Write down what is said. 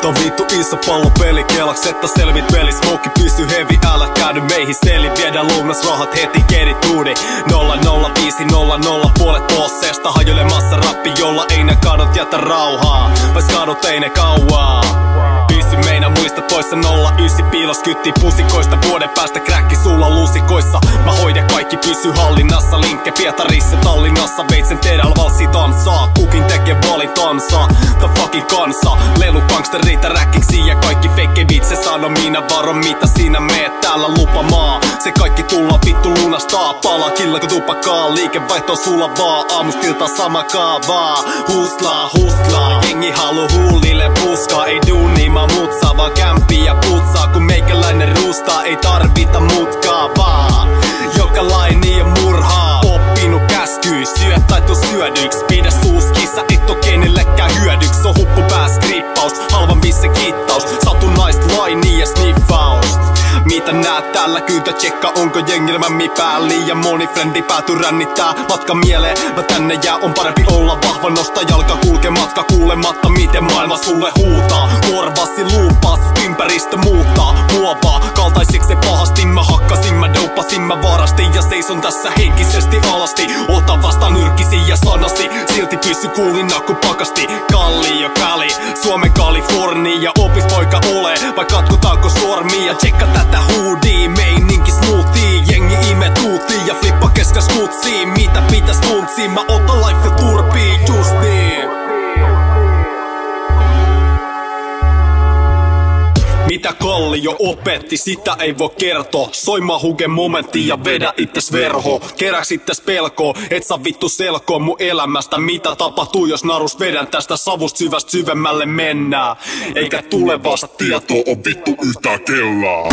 Tää vittu iso pallopeli, kelaks että selvit peli. Smoke pysy heavy, älä käänny meihin seli. Viedään lounasrahat heti kerituudi. 00500 puolet bosseesta hajoilemassa rappi, jolla ei ne kadot jätä rauhaa. Vais kadot ei ne kauaa. Pysy meinaa muista poissa 09 piilos kyttii pusikoista. Vuoden päästä kräkki sulla lusikoissa. Mä hoidan kaikki pysy hallinnassa. Linkke Pietarissa Tallinnassa. Veitsen tehdään valssi tanssaa. Kukin tekee valintansa. The fucking kansa. Lelu gangsterita räkkiksi ja kaikki fake vitse. Sano minä varo mitä sinä meet täällä lupamaa. Se kaikki tulla vittu lunastaa. Palaa killako tupakkaa. Liikevaihto sulla vaan. Aamustilta sama kaavaa. Hustlaa, jengi halu huulille puskaa. Ei duuni mä mutsaa vaan kämpiä putsaa. Kun meikäläinen ruustaa ei tarvita mutkaa vaan. Jokalaini ja murhaa. Oppinut käskyy, syö tai tuu syödyks. Pidä suus kissa, et oo kenellekään hyödyks. On huppu pääs grippaus, halvan missä kiittaus. Satunnaist laini ja sniffaus. Mitä näet täällä kyytä tsekka, onko jengillä mämmi pää. Liian moni frendi pääty rännittää matka mieleen. Mä tänne jää, on parempi olla vahva. Nosta jalka, kulke matka kuulematta miten maailma sulle huutaa. Korvasi luupaa, ympäristö muuttaa. Muovaa, kaltaisiksi se pahasti. Mä hakkasin, mä douppasin, mä varastin. Ja seison tässä henkisesti alasti. Ota vasta nyrkisi ja sanasi. Silti pysy kuulina ku pakasti. Kallio Kali, Suomen Kalifornia. Opis poika ole, vai katkotaanko sormia. Tsekka tätä huudii, meininki smoothie. Jengi ime tuutii ja flippa keskas kutsii. Mitä pitäis tuntsii, mä otan life turpii. Just niin. Mitä Kallio opetti, sitä ei voi kertoa. Soimaa hugen momentti ja vedä itses verho. Keräks itses pelkoo, et saa vittu selkoa mun elämästä. Mitä tapahtuu jos narus vedän tästä savusta syvästä syvemmälle mennään. Eikä tulevasta tietoa on vittu yhtään kellaa.